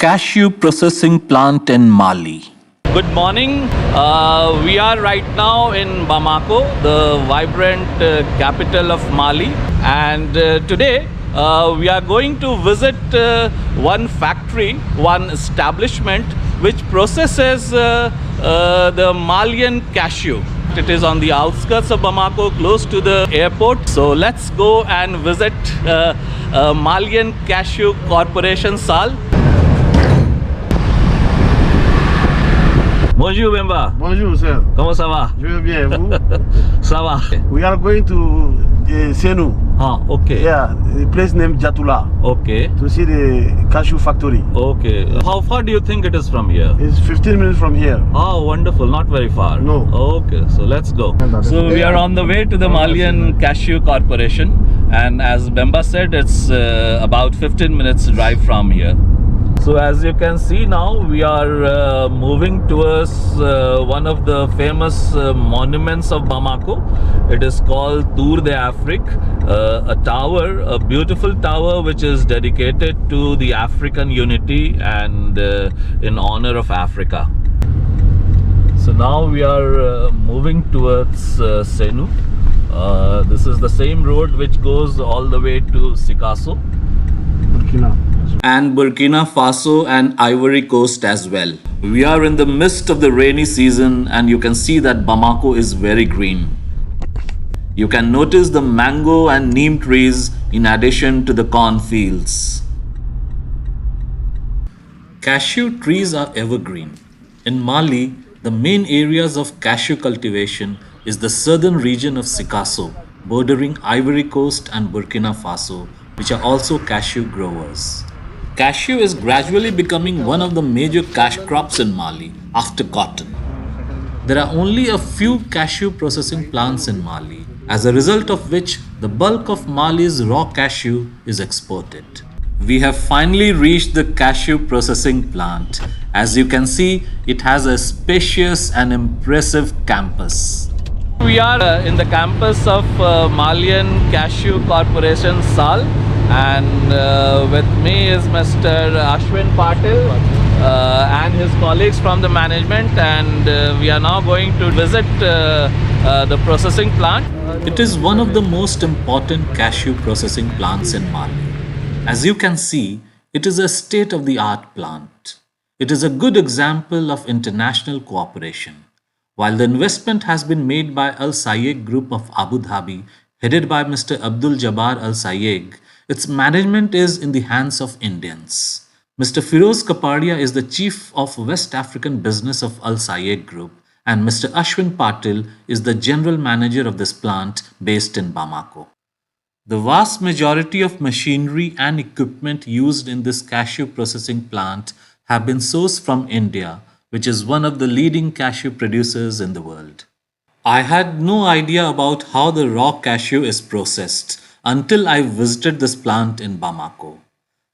cashew processing plant in Mali. Good morning. We are right now in Bamako, the vibrant capital of Mali, and today we are going to visit one factory, one establishment which processes the Malian cashew. It is on the outskirts of Bamako, close to the airport. So let's go and visit Malian Cashew Corporation, Sarl. Bonjour Bemba. Bonjour, sir. Comment ça va? Je vais bien, vous? Ça va. We are going to Senu. Ah, okay. Yeah, the place named Jatula Okay. to see the cashew factory. Okay. How far do you think it is from here? It's 15 minutes from here. Oh, wonderful. Not very far. No. Okay, so let's go. So we are on the way to the Malian Cashew Corporation, and as Bemba said, it's about 15 minutes drive from here. So as you can see now, we are moving towards one of the famous monuments of Bamako. It is called Tour d'Afrique, a tower, a beautiful tower which is dedicated to the African unity and in honor of Africa. So now we are moving towards Senu. This is the same road which goes all the way to Sikasso. Burkina. And Burkina Faso and Ivory Coast as well. We are in the midst of the rainy season and you can see that Bamako is very green. You can notice the mango and neem trees in addition to the corn fields. Cashew trees are evergreen. In Mali, the main areas of cashew cultivation is the southern region of Sikasso, bordering Ivory Coast and Burkina Faso, which are also cashew growers. Cashew is gradually becoming one of the major cash crops in Mali after cotton. There are only a few cashew processing plants in Mali, as a result of which the bulk of Mali's raw cashew is exported. We have finally reached the cashew processing plant. As you can see, it has a spacious and impressive campus. We are in the campus of Malian Cashew Corporation, Sarl, and with me is Mr. Ashwin Patil and his colleagues from the management, and we are now going to visit the processing plant. It is one of the most important cashew processing plants in Mali. As you can see, it is a state-of-the-art plant. It is a good example of international cooperation. While the investment has been made by Al Sayegh Group of Abu Dhabi, headed by Mr. Abdul Jabbar Al Sayegh, its management is in the hands of Indians. Mr. Firoz Kapadia is the chief of West African business of Al Sayegh Group, and Mr. Ashwin Patil is the general manager of this plant based in Bamako. The vast majority of machinery and equipment used in this cashew processing plant have been sourced from India, which is one of the leading cashew producers in the world. I had no idea about how the raw cashew is processed until I visited this plant in Bamako.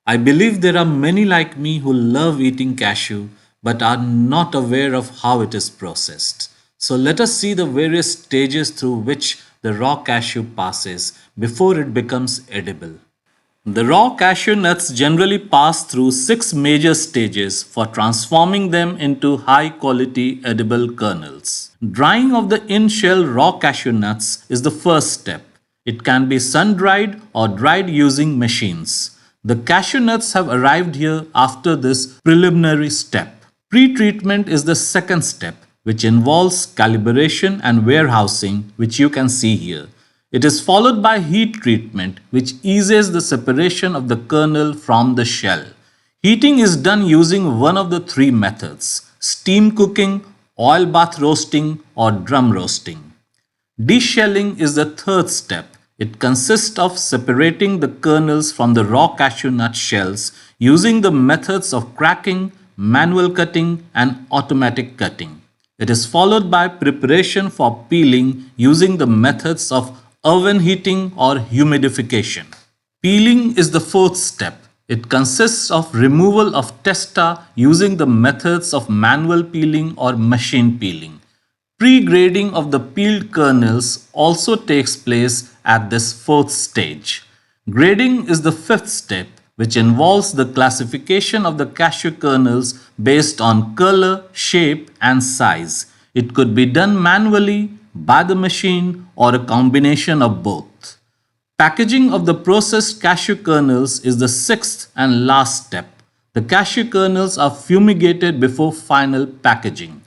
I believe there are many like me who love eating cashew but are not aware of how it is processed. So let us see the various stages through which the raw cashew passes before it becomes edible. The raw cashew nuts generally pass through 6 major stages for transforming them into high-quality edible kernels. Drying of the in-shell raw cashew nuts is the first step. It can be sun-dried or dried using machines. The cashew nuts have arrived here after this preliminary step. Pre-treatment is the second step, which involves calibration and warehousing, which you can see here. It is followed by heat treatment, which eases the separation of the kernel from the shell. Heating is done using one of the 3 methods: steam cooking, oil bath roasting, or drum roasting. Deshelling is the third step. It consists of separating the kernels from the raw cashew nut shells using the methods of cracking, manual cutting, and automatic cutting. It is followed by preparation for peeling using the methods of oven heating or humidification. Peeling is the fourth step. It consists of removal of testa using the methods of manual peeling or machine peeling. Pre-grading of the peeled kernels also takes place at this fourth stage. Grading is the fifth step, which involves the classification of the cashew kernels based on color, shape, and size. It could be done manually, by the machine, or a combination of both. Packaging of the processed cashew kernels is the sixth and last step. The cashew kernels are fumigated before final packaging.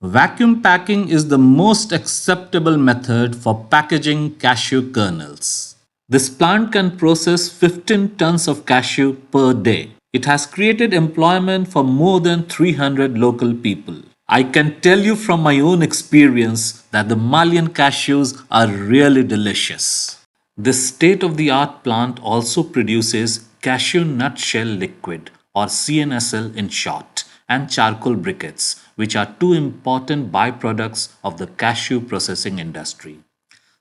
Vacuum packing is the most acceptable method for packaging cashew kernels. This plant can process 15 tons of cashew per day. It has created employment for more than 300 local people. I can tell you from my own experience that the Malian cashews are really delicious. This state-of-the-art plant also produces cashew nut shell liquid, or CNSL in short, and charcoal briquettes, which are two important byproducts of the cashew processing industry.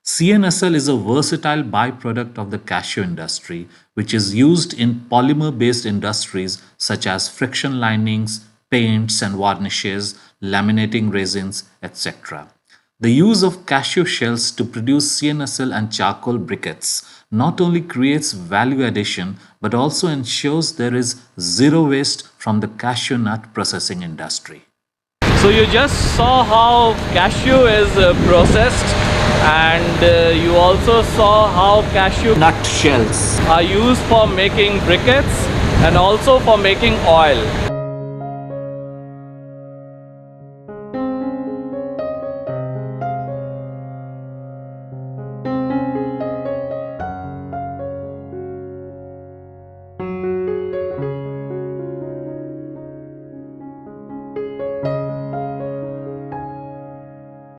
CNSL is a versatile byproduct of the cashew industry, which is used in polymer-based industries such as friction linings, paints and varnishes, laminating resins, etc. The use of cashew shells to produce CNSL and charcoal briquettes not only creates value addition but also ensures there is zero waste from the cashew nut processing industry. So you just saw how cashew is processed, and you also saw how cashew Nut shells. are used for making briquettes and also for making oil.